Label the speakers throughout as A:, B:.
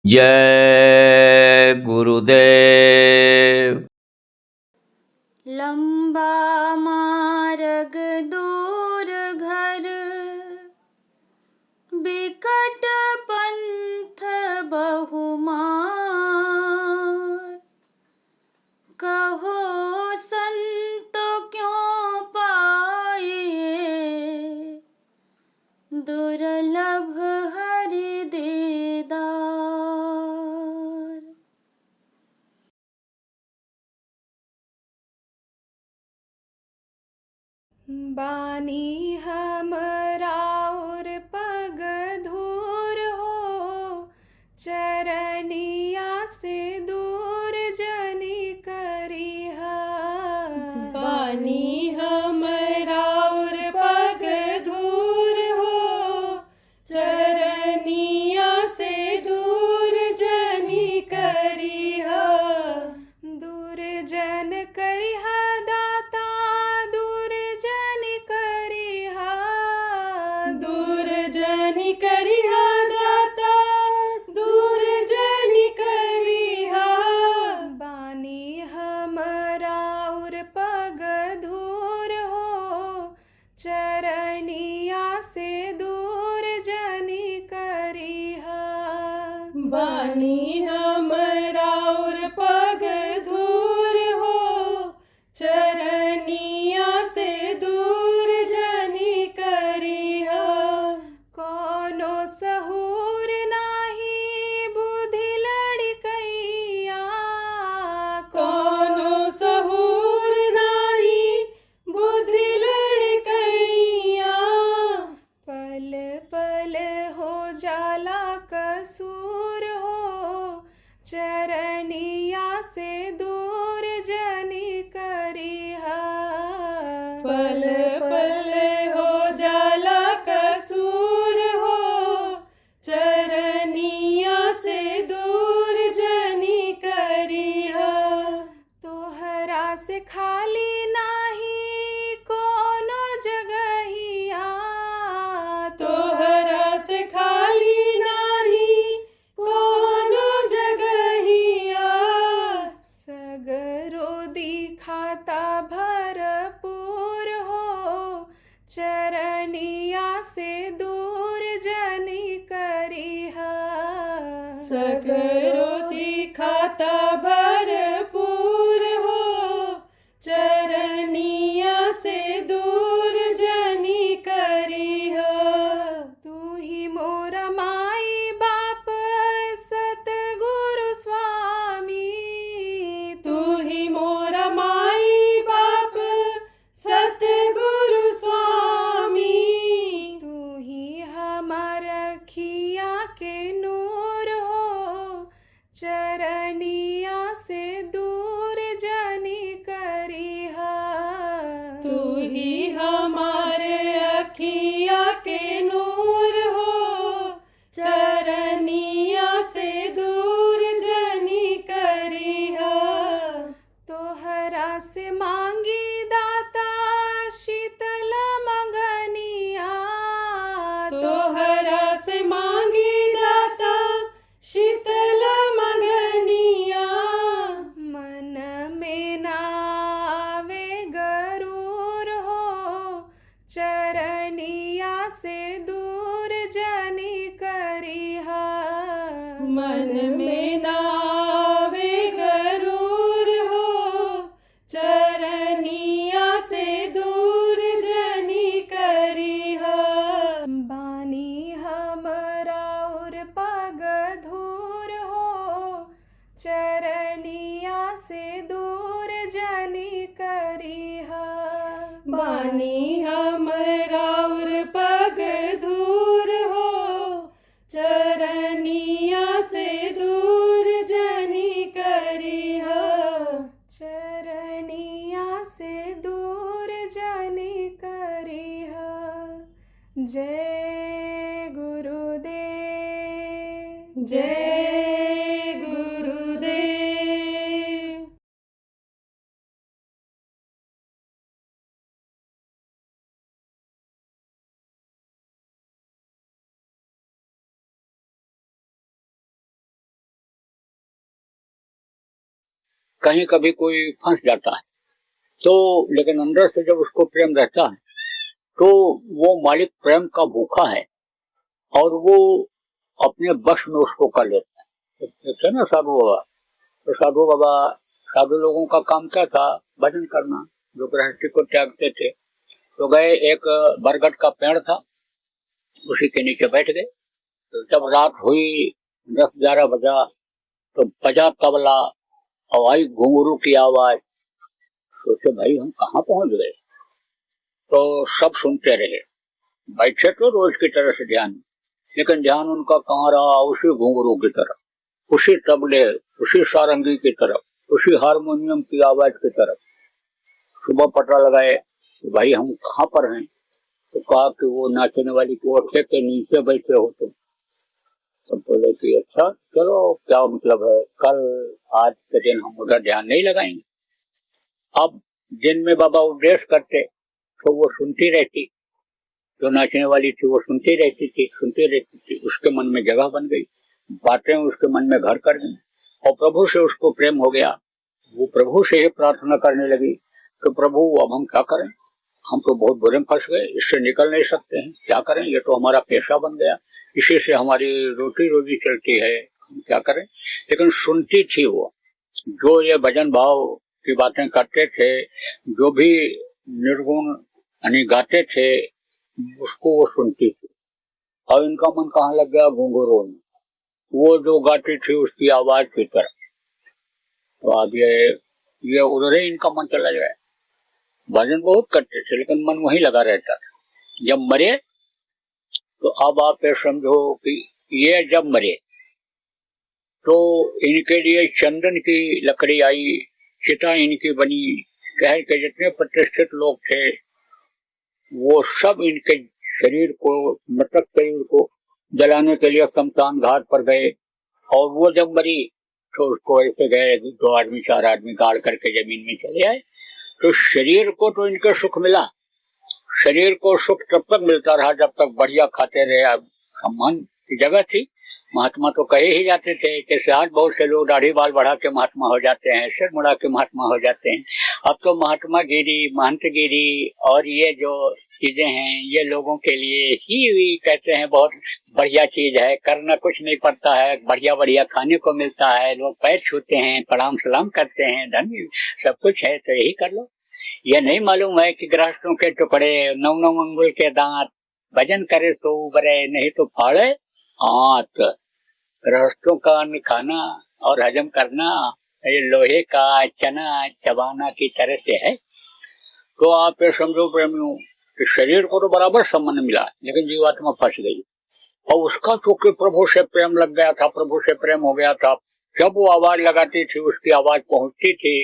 A: जय गुरुदेव।
B: लंबा मार्ग दूर घर, बिकट पंथ बहुमार। कहो संत क्यों पाइए, दुर्लभ हरि दीदार।
C: बानी हमरा और पग धूर हो, चरनिया से दूर जनी करिहा।
D: बानी हमरा और पग धूर हो, चरनिया से दूर जनी करिहा।
C: दूर जन करिहा दाता, दूर जन करिहा।
D: दूर जनी करिहा दाता, दूर जनी करिहा।
C: बानी हमरा और पग धूर हो, चरनिया से दूर जनी करिहा।
D: बानी हमरा और पग धूर हो, चरनिया से दूर जनी करिहा।
C: कोनो सहूर नाही बुद्धि लड़कैया,
D: कोनो सहूर नाही बुद्धि लड़कैया।
C: पल पल हो जाला कसूर हो, चरनिया से दूर जनी करिहा।
D: पल पल हो जाला कसूर हो, चरनिया से दूर जनी करिहा।
C: तोहरा से खाली नाही कोनो जगहिया,
D: तोहरा से खाली नाही कोनो जगहिया।
C: सगरो दिखाता भरपूर हो, चरनिया से दूर जनी करिहा।
D: सगरो दिखाता भरपूर हो, चरनिया से दूर जनी करिहा।
C: तू ही मोरा माई बाप सतगुरु स्वामी,
D: तू ही मोरा माई बाप सतगुरु स्वामी।
C: तू ही हमार अखिया के नूर हो, चरनिया से दूर जनी करिहा।
D: तू ही हमारे अखिया के नूर हो, चरनिया से दूर जनी करिहा।
C: तोहरा से मांगी दाता शीतल मंगनिया,
D: तोहरा से मांगी दाता शीतल मंगनिया।
C: मन में नावे गरूर हो, चरनिया से दूर जनी करिहा।
D: मन में नावे गरूर हो, चरनिया से दूर जनी करिहा।
C: बानी हमरा और पग धूर हो, चरनिया से दूर जनी करिहा।
D: बानी हमरा और पग धूर हो, चरनिया से दूर जनी करिहा।
C: चरनिया से दूर जनी करिहा। जय गुरुदेव।
D: जय
A: कहीं कभी कोई फंस जाता है तो, लेकिन अंदर से जब उसको प्रेम रहता है तो वो मालिक प्रेम का भूखा है और वो अपने वश में उसको कर लेता है। जैसे ना साधु बाबा, तो साधु बाबा, साधु लोगों का काम क्या था? भजन करना। जो गृहस्थी को त्यागते थे तो गए, एक बरगद का पेड़ था, उसी के नीचे बैठ गए। तो जब रात हुई 10-11 बजा तो बजा तबला और आई घुंघरू की आवाज। सोचे भाई हम कहाँ पहुंच गए। तो सब सुनते रहे, बैठे तो रोज की तरह से ध्यान, लेकिन ध्यान उनका कहाँ रहा? उसी घुंघरू की तरफ, उसी तबले, उसी सारंगी की तरफ, उसी हारमोनियम की आवाज की तरफ। सुबह पता लगाए भाई हम कहाँ पर हैं, तो कहा कि वो नाचने वाली कोठे के नीचे बैठे हो तुम। सब बोले कि अच्छा चलो, क्या मतलब है, कल आज के दिन हम उधर ध्यान नहीं लगाएंगे। अब दिन में बाबा उपदेश करते तो वो सुनती रहती, जो नाचने वाली थी वो सुनती रहती थी, उसके मन में जगह बन गई, बातें उसके मन में घर कर गई और प्रभु से उसको प्रेम हो गया। वो प्रभु से ही प्रार्थना करने लगी कि प्रभु अब हम क्या करें, हम तो बहुत बुरे में फंस गए, इससे निकल नहीं सकते हैं, क्या करें, ये तो हमारा पेशा बन गया, इसी से हमारी रोटी रोजी चलती है, हम क्या करें। लेकिन सुनती थी वो, जो ये भजन भाव की बातें करते थे, जो भी निर्गुण यानी गाते थे, उसको वो सुनती थी। और इनका मन कहाँ लग गया? घुंघरू में, वो जो गाती थी उसकी आवाज की तरफ। तो अब ये उधर ही इनका मन चला जाए। भजन बहुत करते थे लेकिन मन वहीं लगा रहता था। जब मरे तो अब आप ये समझो कि ये जब मरे तो इनके लिए चंदन की लकड़ी आई, चिता इनकी बनी, कहे के जितने प्रतिष्ठित लोग थे वो सब इनके शरीर को, मृतक शरीर को जलाने के लिए शमशान घाट पर गए। और वो जब मरी तो उसको ऐसे गए, 2 आदमी 4 आदमी गाड़ करके जमीन में चले आए। तो शरीर को तो इनके सुख मिला, शरीर को सुख तब तक मिलता रहा जब तक बढ़िया खाते रहे। अब सम्मान की जगह थी, महात्मा तो कहे ही जाते थे, जैसे आज बहुत से लोग दाढ़ी बाल बढ़ा के महात्मा हो जाते हैं, सिर मुड़ा के महात्मा हो जाते हैं। अब तो महात्मा गिरी, महंत गिरी और ये जो चीजें हैं ये लोगों के लिए ही कहते हैं बहुत बढ़िया चीज है, करना कुछ नहीं पड़ता है, बढ़िया बढ़िया खाने को मिलता है, लोग पैर छूते हैं, प्रणाम सलाम करते हैं, धन सब कुछ है तो यही कर लो। ये नहीं मालूम है कि गृहस्थों के टुकड़े, 9 अंगुल के दांत, भजन करे सो उबरे नहीं तो फाड़े हाथ। गृहस्थों का अन्न खाना और हजम करना ये लोहे का चना चबाना की तरह से है। तो आप ये समझो प्रेमियों कि शरीर को तो बराबर सम्मान मिला लेकिन जीवात्मा फंस गई और उसका चूंकि प्रभु से प्रेम लग गया था, प्रभु से प्रेम हो गया था। जब वो आवाज लगाती थी उसकी आवाज पहुंचती थी।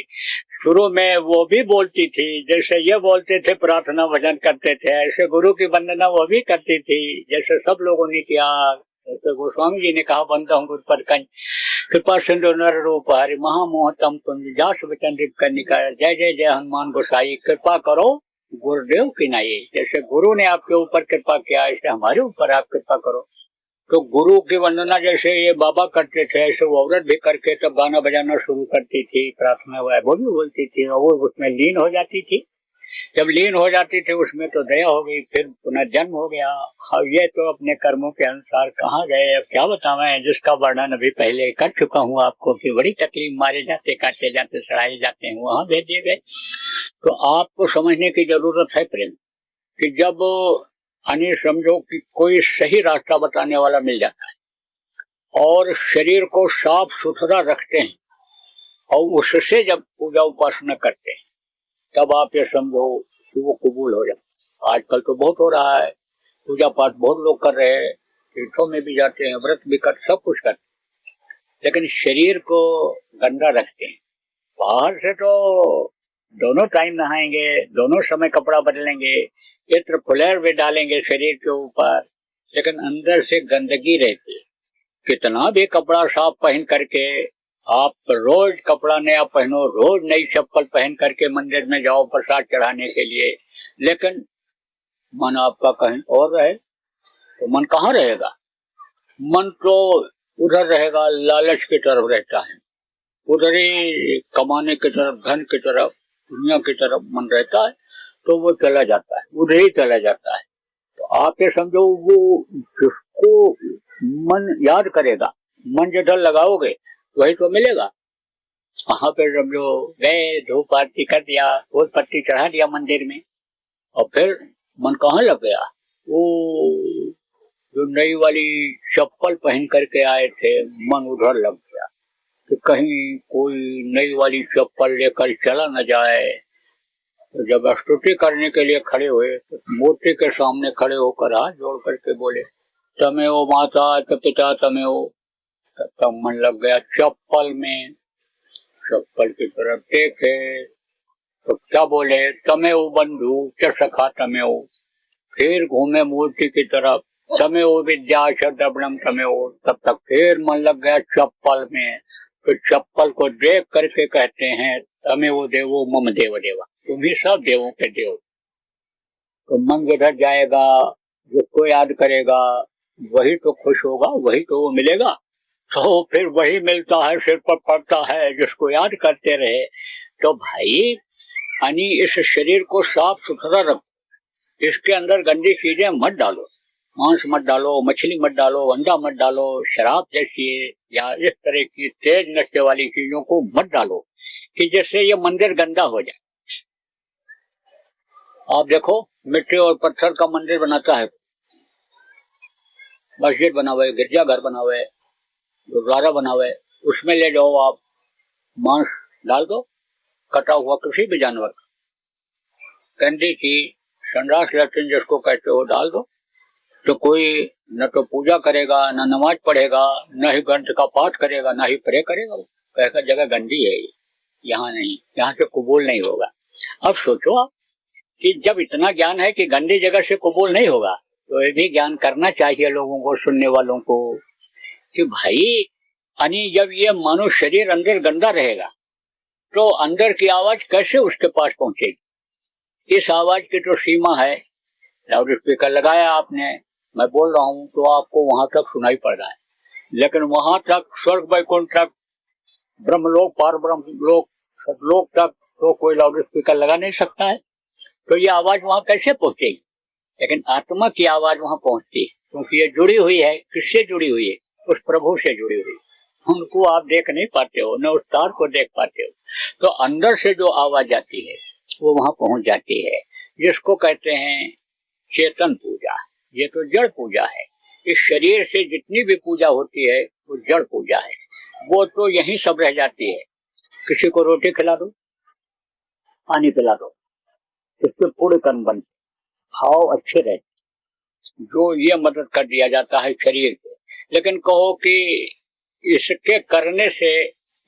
A: शुरू में वो भी बोलती थी, जैसे ये बोलते थे प्रार्थना भजन करते थे, ऐसे गुरु की वंदना वो भी करती थी जैसे सब लोगों ने किया। जैसे गोस्वामी जी ने कहा, बंदा हूँ गुरु पर कंज कृपा सिंधु नर रूप हरि महामोहतम तुंज जास वचन रिप करने का, जय जय जय हनुमान गोसाई, कृपा करो गुरुदेव की नाई। जैसे गुरु ने आपके ऊपर कृपा किया ऐसे हमारे ऊपर आप कृपा करो। तो गुरु की वंदना जैसे ये बाबा करते थे ऐसे वो औरत भी करके तब गाना बजाना शुरू करती थी, प्रार्थना वो भी बोलती थी और वो उसमें लीन हो जाती थी। जब लीन हो जाती थी उसमें तो दया हो गई, फिर पुनर्जन्म हो गया। अब ये तो अपने कर्मों के अनुसार कहाँ गए, अब क्या बताएं, जिसका वर्णन अभी पहले कर चुका हूँ आपको कि बड़ी तकलीफ, मारे जाते, काटे जाते, सड़ाए जाते हैं, वहां भेज दिए गए। तो आपको समझने की जरूरत है प्रेम कि जब यानी समझो कि कोई सही रास्ता बताने वाला मिल जाता है और शरीर को साफ सुथरा रखते हैं और उससे जब पूजा उपासना करते हैं तब आप ये समझो कि वो कबूल हो जाए। आजकल तो बहुत हो रहा है, पूजा पाठ बहुत लोग कर रहे हैं, तीर्थों में भी जाते हैं, व्रत भी कर, सब कुछ करते हैं, लेकिन शरीर को गंदा रखते हैं। बाहर से तो दोनों टाइम नहाएंगे, दोनों समय कपड़ा बदलेंगे, इत्र फुलेर भी डालेंगे शरीर के ऊपर, लेकिन अंदर से गंदगी रहती है। कितना भी कपड़ा साफ पहन करके आप रोज कपड़ा नया पहनो, रोज नई चप्पल पहन करके मंदिर में जाओ प्रसाद चढ़ाने के लिए, लेकिन मन आपका कहीं और रहे तो मन कहाँ रहेगा? मन तो उधर रहेगा, लालच की तरफ रहता है। उधर ही कमाने की तरफ, धन की तरफ, दुनिया की तरफ मन रहता है, तो वो चला जाता है, उधर ही चला जाता है। तो आप ये समझो, वो जिसको मन याद करेगा, मन जिधर लगाओगे वही तो मिलेगा। वहां पे समझो गए, धूप आरती कर दिया, फूल पत्ती चढ़ा दिया मंदिर में, और फिर मन कहाँ लग गया? वो जो नई वाली चप्पल पहन करके आए थे, मन उधर लग गया कि कहीं कोई नई वाली चप्पल लेकर चला न जाए। तो जब स्तुति करने के लिए खड़े हुए तो मूर्ति के सामने खड़े होकर हाथ जोड़ करके बोले, तमेओ माता च पिता तमेओ। तब मन लग गया चप्पल में। चप्पल की तरफ देखे तो क्या बोले, तमेओ बंधु च सखा तमेओ। फिर घूमे मूर्ति की तरफ, तमेओ विद्या शब्दम तमेओ। तब तक फिर मन लग गया चप्पल में। तो चप्पल को देख करके कहते हैं, तमेओ देवो मम देव देवा, तुम ही सब देवों के देव। तो मन जिधर जाएगा, जिसको याद करेगा वही तो खुश होगा, वही तो वो मिलेगा। तो फिर वही मिलता है, सिर पर पड़ता है, जिसको याद करते रहे। तो भाई यानी इस शरीर को साफ सुथरा रखो, इसके अंदर गंदी चीजें मत डालो, मांस मत डालो, मछली मत डालो, अंडा मत डालो, शराब जैसी या इस तरह की तेज नशे वाली चीजों को मत डालो कि जिससे ये मंदिर गंदा हो जाए। आप देखो, मिट्टी और पत्थर का मंदिर बनाता है, मस्जिद बना हुआ है, गिरजाघर बना हुआ है, गुरुद्वारा बना हुआ है, उसमें ले जाओ आप मांस डाल दो, कटा हुआ किसी भी जानवर का, गंदी चीज, संडास लैट्रिन जिसको कहते हो, डाल दो, तो कोई न तो पूजा करेगा, न नमाज पढ़ेगा, न ही ग्रंथ का पाठ करेगा, न ही प्रे करेगा। वो कहेगा जगह गंदी है, यहाँ नहीं, यहाँ से कबूल नहीं होगा। अब सोचो आप कि जब इतना ज्ञान है कि गंदी जगह से कबूल नहीं होगा, तो ये भी ज्ञान करना चाहिए लोगों को, सुनने वालों को, कि भाई यानी जब ये मानो शरीर अंदर गंदा रहेगा तो अंदर की आवाज कैसे उसके पास पहुंचेगी? इस आवाज की तो सीमा है। लाउड स्पीकर लगाया आपने, मैं बोल रहा हूं तो आपको वहां तक सुनाई पड़ रहा है, लेकिन वहां तक स्वर्ग वैकुंठ तक, ब्रह्मलोक, पार ब्रह्म लोक, सतलोक तक तो कोई लाउड स्पीकर लगा नहीं सकता है। तो ये आवाज वहां कैसे पहुंचेगी? लेकिन आत्मा की आवाज वहां पहुंचती है, क्योंकि ये जुड़ी हुई है। किससे जुड़ी हुई है? उस प्रभु से जुड़ी हुई। उनको आप देख नहीं पाते हो, न उस तार को देख पाते हो, तो अंदर से जो आवाज आती है वो वहां पहुंच जाती है, जिसको कहते हैं चेतन पूजा। ये तो जड़ पूजा है। इस शरीर से जितनी भी पूजा होती है वो जड़ पूजा है, वो तो यही सब रह जाती है। किसी को रोटी खिला दो, पानी पिला दो, इससे पूरे कर्म बनते, भाव अच्छे रहते, जो ये मदद कर दिया जाता है शरीर के। लेकिन कहो कि इसके करने से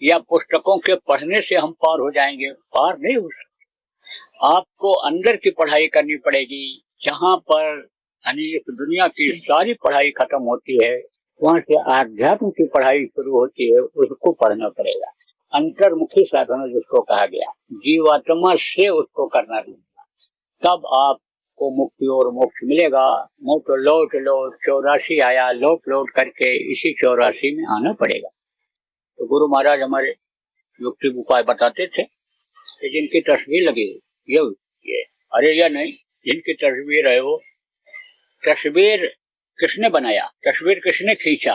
A: या पुस्तकों के पढ़ने से हम पार हो जाएंगे, पार नहीं हो सकते। आपको अंदर की पढ़ाई करनी पड़ेगी। जहां पर यानी इस दुनिया की सारी पढ़ाई खत्म होती है, वहां से आध्यात्म की पढ़ाई शुरू होती है, उसको पढ़ना पड़ेगा। अंतर्मुखी साधना जिसको कहा गया, जीवात्मा से उसको करना पड़ेगा, तब आपको मुक्ति और मोक्ष मिलेगा। नहीं तो लौट लौट 84 आया, लौट लौट करके इसी 84 में आना पड़ेगा। तो गुरु महाराज हमारे युक्ति उपाय बताते थे कि जिनकी तस्वीर लगी ये अरे या नहीं, जिनकी तस्वीर है वो, तस्वीर किसने बनाया, तस्वीर किसने खींचा?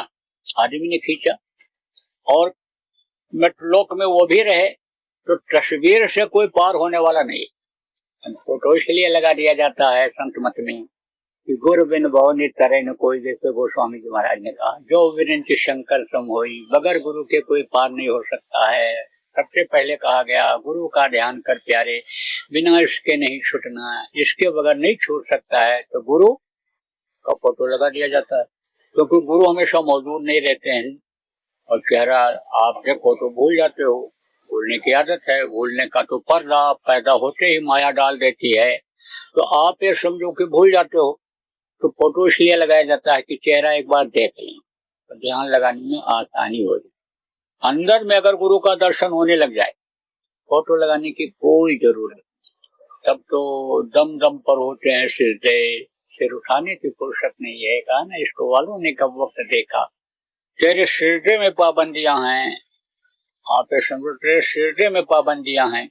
A: आदमी ने खींचा। और मृतलोक में वो भी रहे तो तस्वीर से कोई पार होने वाला नहीं। फोटो इसलिए लगा दिया जाता है संत मत में कि गुरु बिन भवनि तरे न कोई, जैसे गोस्वामी जी महाराज ने कहा, जो विनंती शंकर सम होई, बगैर गुरु के कोई पार नहीं हो सकता है। सबसे पहले कहा गया गुरु का ध्यान कर प्यारे, बिना इसके नहीं छूटना, इसके बगैर नहीं छूट सकता है। तो गुरु का फोटो लगा दिया जाता है, क्योंकि गुरु हमेशा मौजूद नहीं रहते हैं, और चेहरा आप देखो तो भूल जाते हो, भूलने की आदत है। भूलने का तो पर्दा पैदा होते ही माया डाल देती है, तो आप ये समझो कि भूल जाते हो। तो फोटो इसलिए लगाया जाता है कि चेहरा एक बार देख लें तो ध्यान लगाने में आसानी हो जाए। अंदर में अगर गुरु का दर्शन होने लग जाए, फोटो लगाने की कोई जरूरत नहीं। तब तो दम दम पर होते हैं सिर उठाने की फुर्सत नहीं है। कहा ना, इसको वालों ने कब वक्त देखा, तेरे सिरदे में पाबंदियां हैं वहाँ पे समझो सिरजे में पाबंदियां हैं,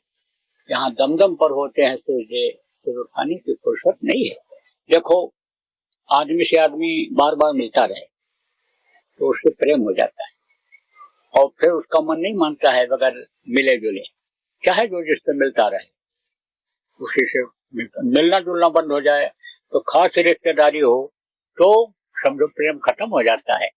A: यहाँ दमदम पर होते हैं सिरजे, फिर उठाने की फुर्सत नहीं है। देखो, आदमी से आदमी बार बार मिलता रहे तो उससे प्रेम हो जाता है, और फिर उसका मन नहीं मानता है बगैर मिले जुले, चाहे जो जिससे मिलता रहे उसी से मिलना जुलना बंद हो जाए तो खास रिश्तेदारी हो तो समझो प्रेम खत्म हो जाता है।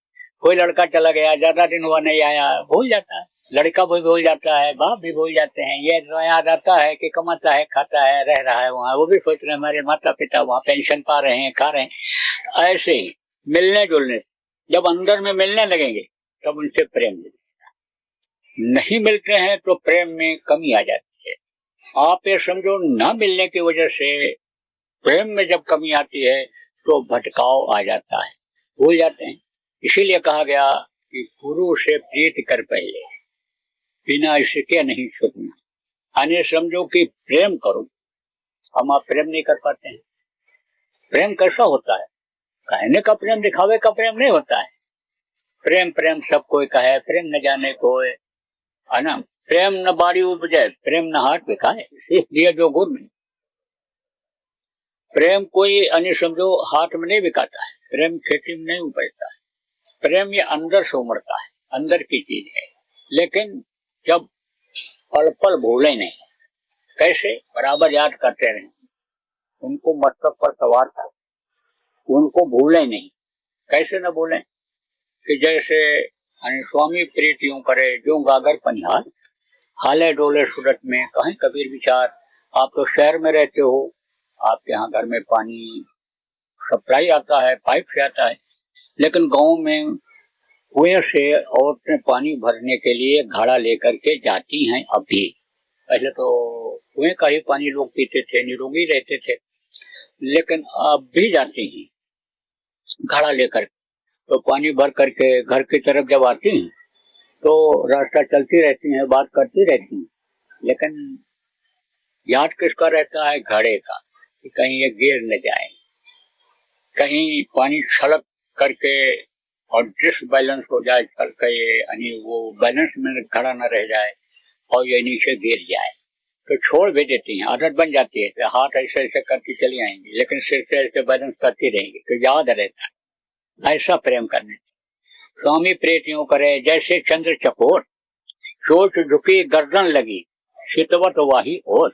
A: कोई लड़का चला गया, ज्यादा दिन हुआ नहीं आया, भूल जाता है, लड़का भी भूल जाता है, बाप भी भूल जाते हैं। ये याद आता है कि कमाता है, खाता है, रह रहा है वहाँ, वो भी सोच रहे हैं हमारे माता पिता वहाँ पेंशन पा रहे हैं, खा रहे हैं। ऐसे ही मिलने जुलने, जब अंदर में मिलने लगेंगे तब उनसे प्रेम मिलेगा। नहीं मिलते हैं तो प्रेम में कमी आ जाती है। आप ये समझो, न मिलने की वजह से प्रेम में जब कमी आती है तो भटकाव आ जाता है, भूल जाते हैं। इसीलिए कहा गया कि गुरु से प्रीत कर पहले, बिना इसके नहीं छूटना। यानी समझो कि प्रेम करो। हम आप प्रेम नहीं कर पाते हैं। प्रेम कैसा होता है? कहने का प्रेम, दिखावे का प्रेम नहीं होता है। प्रेम प्रेम सब कोई कहे, प्रेम न जाने कोई, है ना। प्रेम न बाड़ी उपजे, प्रेम न हाथ बिकाए, इसलिए जो गुण में प्रेम कोई अन्य समझो हाथ में नहीं बिकाता है, प्रेम खेती में नहीं उपजता है। प्रेम ये अंदर से उमड़ता है, अंदर की चीज है। लेकिन जब पल पल भूले नहीं, कैसे बराबर याद करते रहे, उनको मस्तक पर सवार था, उनको भूले नहीं। कैसे न भूले कि जैसे स्वामी प्रीत यूं करे जो गागर पनिहार, हाले डोले सूरत में कहीं कबीर विचार। आप तो शहर में रहते हो, आपके यहाँ घर में पानी सप्लाई आता है, पाइप से आता है, लेकिन गांव में कुएं से औरतें पानी भरने के लिए घड़ा लेकर के जाती हैं। अभी पहले तो कुएं का ही पानी लोग पीते थे, निरोगी रहते थे, लेकिन अब भी जाती हैं घड़ा लेकर। तो पानी भर करके घर की तरफ जब आती हैं तो रास्ता चलती रहती हैं, बात करती रहती हैं, लेकिन याद किसका रहता है? घड़े का, कि कहीं ये गिर न जाए, कहीं पानी छलक करके और डिसबैलेंस हो जाए, चल के यानी वो बैलेंस में खड़ा न रह जाए और ये नीचे गिर जाए, तो छोड़ भी देती हैं। आदत बन जाती है, तो हाथ ऐसे ऐसे करती चली आएंगी, लेकिन सिर से ऐसे बैलेंस करती रहेंगी, तो याद रहता है। ऐसा प्रेम करने स्वामी प्रीत यूं करे जैसे चंद्र चकोर, सोच झुकी गर्दन लगी, शितवत वाही और।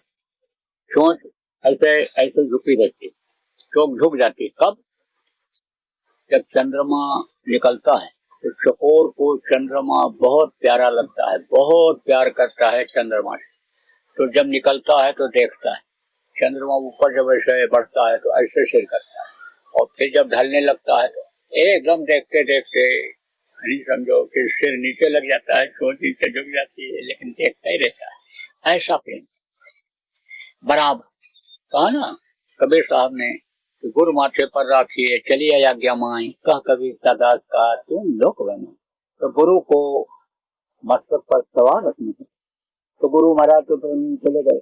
A: सोच ऐसे ऐसे झुकी रहती, चोक झुक जाती। कब? जब चंद्रमा निकलता है तो चकोर को चंद्रमा बहुत प्यारा लगता है, बहुत प्यार करता है चंद्रमा से। तो जब निकलता है तो देखता है चंद्रमा ऊपर, जब ऐसे बढ़ता है तो ऐसे सिर करता है, और फिर जब ढलने लगता है तो एकदम देखते देखते नहीं समझो कि सिर नीचे लग जाता है, चोट नीचे झुक जाती है, लेकिन देखता ही रहता है। ऐसा प्रेम बराबर कहा ना कबीर साहब ने, गुरु माथे पर राखिए चलिए आज्ञा माई, कह कबीर दास का तुम लोक बनो। तो गुरु को मस्तक पर सवार रखने है। तो गुरु महाराज तो चले गए,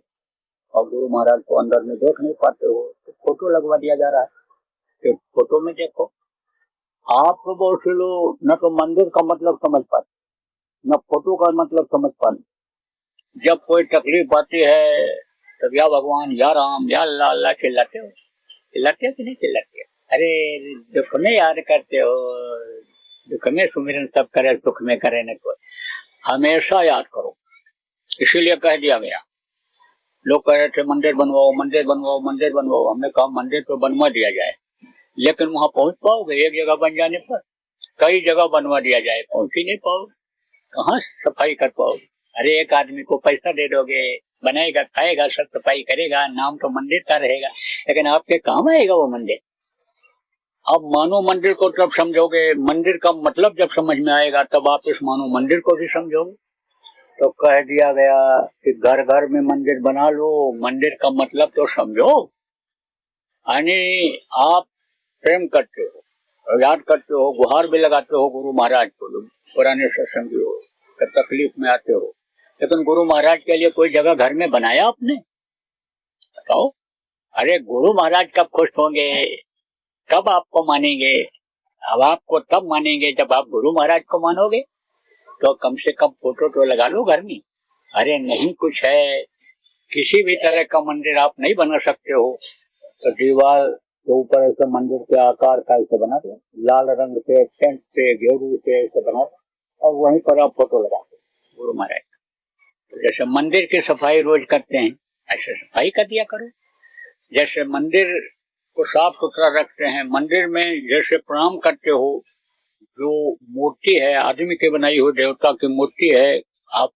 A: और गुरु महाराज को अंदर में देख नहीं पाते हो, तो फोटो लगवा दिया जा रहा है। तो फोटो में देखो, आप तो बहुत से लोग न तो मंदिर का मतलब समझ पाते, न फोटो का मतलब समझ पाते। जब कोई तकलीफ आती है तब या भगवान, या राम, या अल्लाह अल्लाह चिल्लाते हो। चिल्लाते हो कि नहीं चिल्लाते? अरे दुख में याद करते हो, दुख में सुमिरन सब करे, सुख में करे न कोई। हमेशा याद करो, इसीलिए कह दिया गया। लोग कह रहे थे मंदिर बनवाओ, मंदिर बनवाओ, मंदिर बनवाओ। हमने कहा मंदिर तो बनवा दिया जाए, लेकिन वहां पहुंच पाओगे? एक जगह बन जाने पर कई जगह बनवा दिया जाए, पहुंच ही नहीं पाओगे। कहाँ सफाई कर पाओगे? अरे एक आदमी को पैसा दे दोगे, बनाएगा, खाएगा, सब सफाई करेगा, नाम तो मंदिर का रहेगा, लेकिन आपके काम आएगा वो मंदिर? आप मानो मंदिर को तब समझोगे, मंदिर का मतलब जब समझ में आएगा तब आप इस मानो मंदिर को भी समझोगे। तो कह दिया गया कि घर घर में मंदिर बना लो, मंदिर का मतलब तो समझो। यानी आप प्रेम करते हो, याद करते हो, गुहार भी लगाते हो गुरु महाराज को, पुराने सत्संगी हो, तकलीफ में आते हो, लेकिन गुरु महाराज के लिए कोई जगह घर में बनाया आपने? बताओ। अरे गुरु महाराज कब खुश होंगे, कब आपको मानेंगे? अब आपको तब मानेंगे जब आप गुरु महाराज को मानोगे। तो कम से कम फोटो तो लगा लो घर में। अरे नहीं कुछ है, किसी भी तरह का मंदिर आप नहीं बना सकते हो तो दीवार के ऊपर ऐसे मंदिर के आकार का ऐसे बना दो, लाल रंग से, पेंट से, गेरू से ऐसे बना दो और वहीं पर आप फोटो लगा दो गुरु महाराज। तो जैसे मंदिर की सफाई रोज करते हैं ऐसे सफाई कर दिया करो। जैसे मंदिर को साफ सुथरा रखते हैं, मंदिर में जैसे प्रणाम करते हो, जो मूर्ति है आदमी की बनाई हुई देवता की मूर्ति है, आप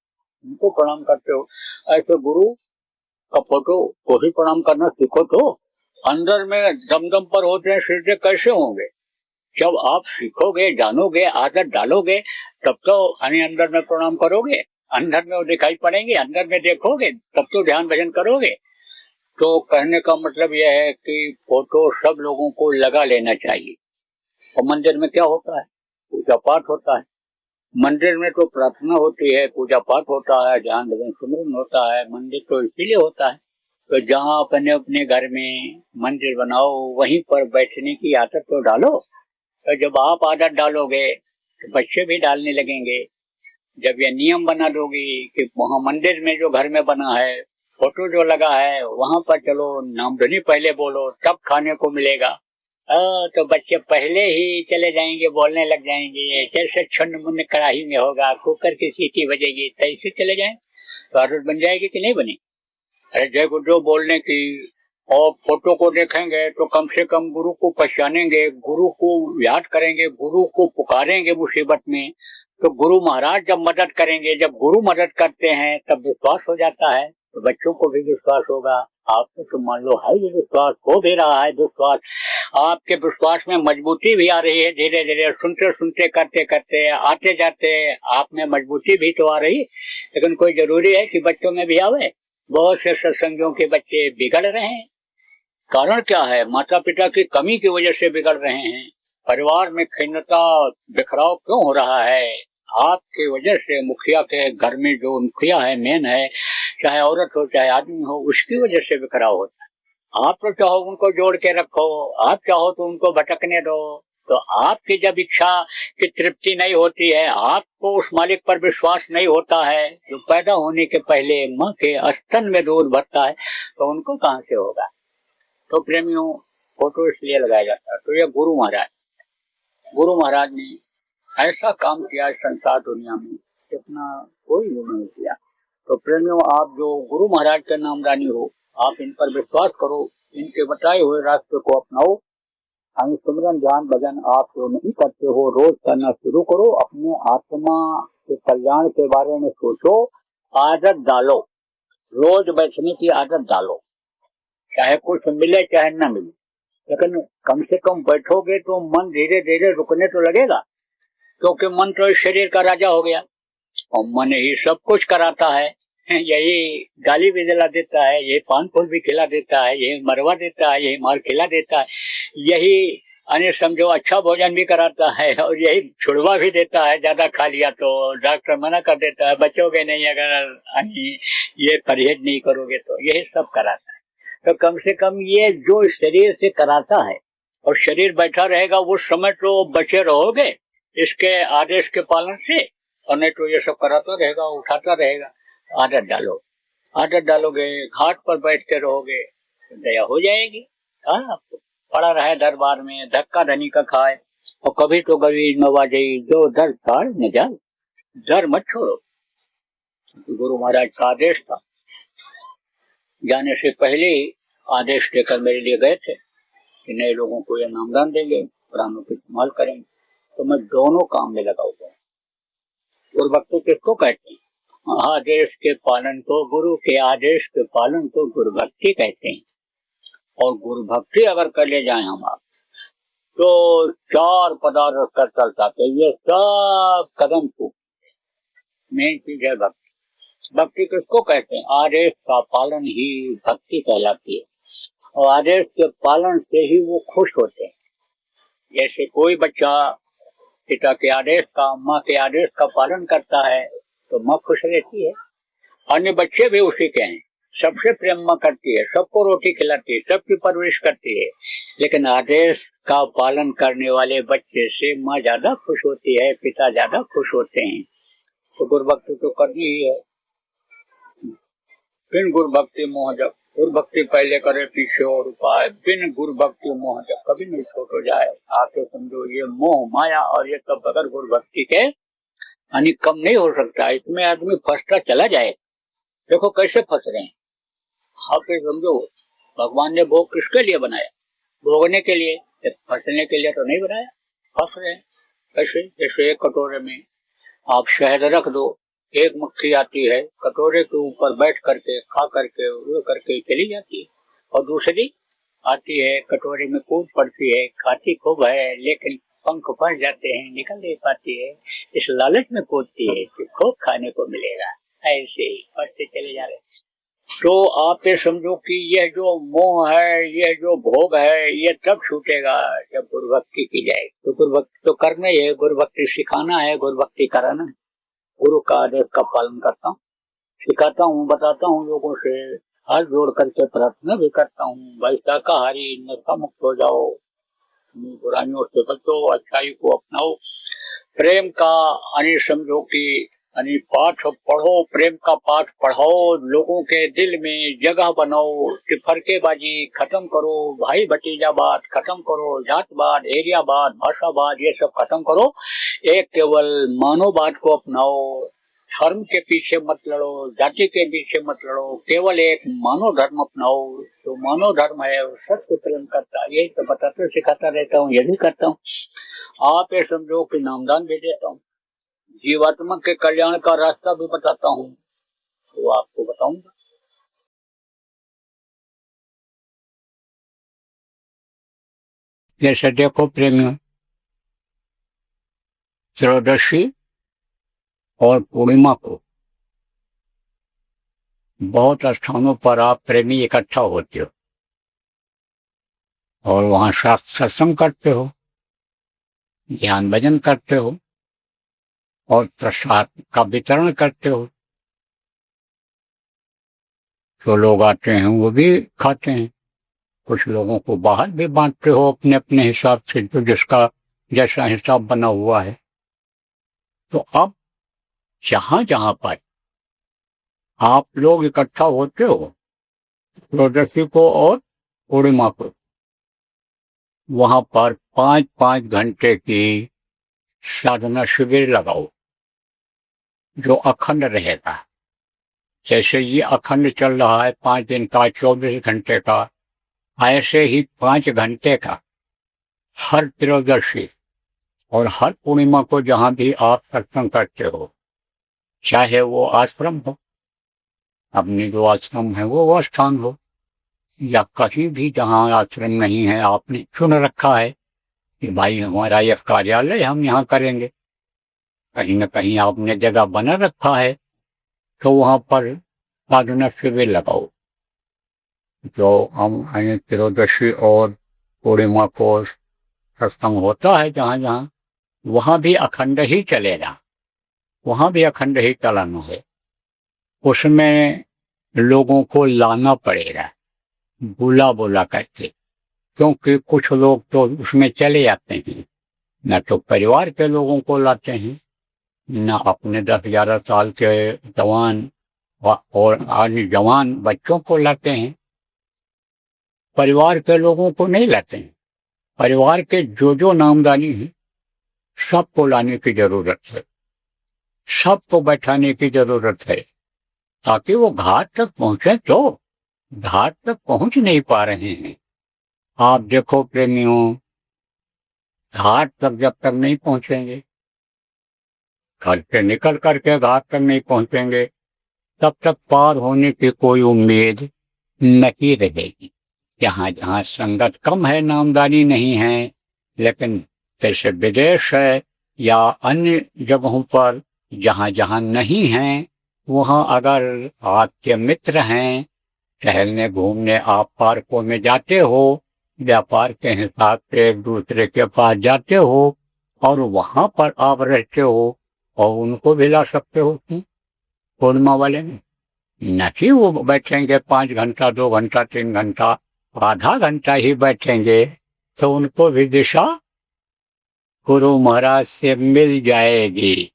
A: उनको प्रणाम करते हो, ऐसे गुरु का फोटो को ही प्रणाम करना सीखो। तो अंदर में दम पर होते हैं सिरजे कैसे होंगे? जब आप सीखोगे, जानोगे, आदत डालोगे तब तो अंदर में प्रणाम करोगे, अंदर में वो दिखाई पड़ेंगे, अंदर में देखोगे तब तो ध्यान भजन करोगे। तो कहने का मतलब यह है कि फोटो सब लोगों को लगा लेना चाहिए। और मंदिर में क्या होता है? पूजा पाठ होता है। मंदिर में तो प्रार्थना होती है, पूजा पाठ होता है, ध्यान भजन सिमरन होता है। मंदिर तो इसीलिए होता है तो जहाँ अपने अपने घर में मंदिर बनाओ वहीं पर बैठने की आदत तो डालो। तो जब आप आदत डालोगे तो बच्चे भी डालने लगेंगे। जब ये नियम बना दोगी कि वहाँ मंदिर में जो घर में बना है, फोटो जो लगा है, वहां पर चलो नामधुनी पहले बोलो तब खाने को मिलेगा, तो बच्चे पहले ही चले जाएंगे, बोलने लग जाएंगे। जैसे छन्न मुन्न कड़ाही में होगा, कुकर की सीटी बजेगी तैसे चले जाए तो आदत बन जाएगी कि नहीं बनी? अरे जय गुरुदेव बोलने की। और फोटो को देखेंगे तो कम से कम गुरु को पहचानेंगे, गुरु को याद करेंगे, गुरु को पुकारेंगे मुसीबत में। तो गुरु महाराज जब मदद करेंगे, जब गुरु मदद करते हैं तब विश्वास हो जाता है, तो बच्चों को भी विश्वास होगा। आपको तो मान लो है ये विश्वास, हो भी रहा है विश्वास, आपके विश्वास में मजबूती भी आ रही है। धीरे धीरे सुनते सुनते करते करते आते जाते आप में मजबूती भी तो आ रही है। लेकिन कोई जरूरी है कि बच्चों में भी आवे? बहुत से सत्संगियों के बच्चे बिगड़ रहे हैं। कारण क्या है? माता पिता की कमी की वजह से बिगड़ रहे हैं। परिवार में खिन्नता, बिखराव क्यों हो रहा है? आपके वजह से। मुखिया के घर में जो मुखिया है, मेन है, चाहे औरत हो चाहे आदमी हो, उसकी वजह से बिखराव होता है। आप तो चाहो उनको जोड़ के रखो, आप चाहो तो उनको भटकने दो। तो आपकी जब इच्छा की तृप्ति नहीं होती है, आपको उस मालिक पर विश्वास नहीं होता है जो पैदा होने के पहले माँ के स्तन में दूध भरता है, तो उनको कहाँ से होगा? तो प्रेमियों, फोटो इसलिए लगाया जाता है। तो ये गुरु महाराज ने ऐसा काम किया संसार दुनिया में जितना कोई भी नहीं किया। तो प्रेमियों, आप जो गुरु महाराज के नामदानी हो, आप इन पर विश्वास करो, इनके बताए हुए रास्ते को अपनाओ। सिमरन ध्यान भजन आप जो नहीं करते हो, रोज करना शुरू करो। अपने आत्मा के कल्याण के बारे में सोचो, आदत डालो, रोज बैठने की आदत डालो। चाहे कुछ मिले चाहे न मिले, लेकिन कम से कम बैठोगे तो मन धीरे धीरे रुकने तो लगेगा, क्योंकि मन तो इस शरीर का राजा हो गया और मन ही सब कुछ कराता है। यही गाली भी दिला देता है, यही पान फूल भी खिला देता है, यही मरवा देता है, यही माल खिला देता है, यही अन्य समझो अच्छा भोजन भी कराता है और यही छुड़वा भी देता है। ज्यादा खा लिया तो डॉक्टर मना कर देता है, बचोगे नहीं अगर ये परहेज नहीं करोगे तो। यही सब कराता है। तो कम से कम ये जो शरीर से कराता है और शरीर बैठा रहेगा, वो समय तो बचे रहोगे इसके आदेश के पालन से, और नहीं तो ये सब कराता रहेगा, उठाता रहेगा। आदत डालोगे, घाट पर बैठ के रहोगे तो दया हो जाएगी। आपको पड़ा रहे दरबार में, धक्का धनी का खाए, और कभी तो गरीब नवाजे जो दर ताड़ न जाए, डर मत छोड़ो। गुरु महाराज का आदेश था, जाने से पहले ही आदेश देकर मेरे लिए गए थे कि नए लोगों को यह नामदान देंगे, प्राणों को इस्तेमाल करेंगे। तो मैं दोनों काम में लगा हुआ हूँ। गुरु भक्ति किसको कहते हैं? आदेश के पालन को, गुरु के आदेश के पालन को गुरु भक्ति कहते हैं। और गुरु भक्ति अगर कर ले जाए हम आप, तो चार पदार्थ कर चलता है, ये सब कदम को मेन चीज है भक्ति। भक्ति किसको कहते हैं? आदेश का पालन ही भक्ति कहलाती है, और आदेश के पालन से ही वो खुश होते हैं। जैसे कोई बच्चा पिता के आदेश का, माँ के आदेश का पालन करता है तो माँ खुश रहती है। अन्य बच्चे भी उसी के हैं, सबसे प्रेम माँ करती है, सबको रोटी खिलाती है, सबकी परवरिश करती है। लेकिन आदेश का पालन करने वाले बच्चे से माँ ज्यादा खुश होती है, पिता ज्यादा खुश होते हैं। तो गुरु भक्ति तो करनी ही है। बिन गुरु भक्ति मोह जप, गुरु भक्ति पहले करे पीछे और उपाय, बिन गुरु भक्ति मोह जप कभी नहीं छूट हो जाए। आके समझो ये मोह माया और ये सब बगैर गुरु भक्ति के यानी कम नहीं हो सकता। इसमें आदमी फंसता चला जाए। देखो कैसे फंस रहे हैं। आप ये समझो भगवान ने भोग किसके लिए बनाया? भोगने के लिए, फंसने के लिए तो नहीं बनाया। फंस रहे हैं कैसे? जैसे एक कटोरे में आप शहद रख दो, एक मक्खी आती है कटोरे के ऊपर बैठ करके खा करके वो करके चली जाती है, और दूसरी आती है कटोरे में कूद पड़ती है, खाती खूब है लेकिन पंख फंस जाते हैं, निकल नहीं पाती है, इस लालच में कूदती है कि खूब खाने को मिलेगा। ऐसे ही फंसते चले जा रहे हैं। तो आप ये समझो कि यह जो मोह है, यह जो भोग है, ये तब छूटेगा जब गुरु भक्ति की जाए। तो गुरु भक्ति तो करना ही है, गुरु भक्ति सिखाना है, गुरु भक्ति कराना है। गुरु का आदेश का पालन करता हूँ, सिखाता हूँ, बताता हूँ लोगों से, हाथ जोड़ करके प्रार्थना भी करता हूँ, भाई शाकाहारी नशा मुक्त हो जाओ, बुराइयों से बचो, अच्छाई को अपनाओ, प्रेम का यानी समझो कि यानी पाठ पढ़ो, प्रेम का पाठ पढ़ाओ, लोगों के दिल में जगह बनाओ, फरकेबाजी खत्म करो, भाई भतीजावाद खत्म करो, जातवाद, एरियावाद, भाषावाद ये सब खत्म करो, एक केवल मानववाद को अपनाओ। धर्म के पीछे मत लड़ो, जाति के पीछे मत लड़ो, केवल एक मानव धर्म अपनाओ। जो मानव धर्म है वो सत्य पालन करता है। यही तो बताते सिखाता रहता हूँ, ये भी करता हूँ। आप ये समझो कि नामदान भी देता हूँ, जीवात्मा के कल्याण का रास्ता भी बताता हूँ, तो आपको बताऊंगा। जैसे देखो प्रेमियों, त्रयोदशी और पूर्णिमा को बहुत स्थानों पर आप प्रेमी इकट्ठा होते हो और वहां सत्संग करते हो, ध्यान भजन करते हो और प्रसाद का वितरण करते हो। जो लोग आते हैं वो भी खाते हैं, कुछ लोगों को बाहर भी बांटते हो अपने अपने हिसाब से, जो जिसका जैसा हिसाब बना हुआ है। तो अब जहां जहां पर आप लोग इकट्ठा होते हो त्रयोदशी को और पूर्णिमा को, वहां पर 5-5 घंटे की साधना शिविर लगाओ जो अखंड रहेगा। जैसे ये अखंड चल रहा है 5 दिन का, 24 घंटे का, ऐसे ही 5 घंटे का हर त्रयोदशी और हर पूर्णिमा को जहां भी आप सत्संग करते हो, चाहे वो आश्रम हो, अपनी जो आश्रम है वो स्थान हो, या कहीं भी जहां आश्रम नहीं है, आपने चुन रखा है कि भाई हमारा यह कार्यालय हम यहाँ करेंगे, कहीं न कहीं आपने जगह बना रखा है, तो वहां पर साधना शिविर लगाओ। जो हम त्रयोदशी और पूर्णिमा को सत्संग होता है जहां जहां, वहां भी अखंड ही चलेगा, वहां भी अखंड ही चलाना है। उसमें लोगों को लाना पड़ेगा बुला बुला करके, क्योंकि कुछ लोग तो उसमें चले जाते हैं, न तो परिवार के लोगों को लाते हैं, न अपने 10-11 साल के जवान और अन्य जवान बच्चों को लाते हैं। परिवार के लोगों को नहीं लाते हैं, परिवार के जो नामदानी है सबको लाने की जरूरत है, सबको बैठाने की जरूरत है, ताकि वो घाट तक पहुंचे। तो घाट तक पहुंच नहीं पा रहे हैं। आप देखो प्रेमियों, घाट तक जब तक नहीं पहुंचेंगे, घर से निकल करके घाट तक नहीं पहुंचेंगे, तब तक पार होने की कोई उम्मीद नहीं रहेगी। जहां जहां संगत कम है, नामदानी नहीं है, लेकिन जैसे विदेश है या अन्य जगहों पर जहां जहां नहीं है, वहां अगर आपके मित्र हैं, टहलने घूमने आप पार्कों में जाते हो, व्यापार के हिसाब से एक दूसरे के पास जाते हो और वहां पर आप रहते हो, और उनको भी ला सकते हो। पूर्णिमा वाले में न कि वो बैठेंगे 5 घंटा, 2 घंटा, 3 घंटा, आधा घंटा ही बैठेंगे, तो उनको भी दिशा गुरु महाराज से मिल जाएगी।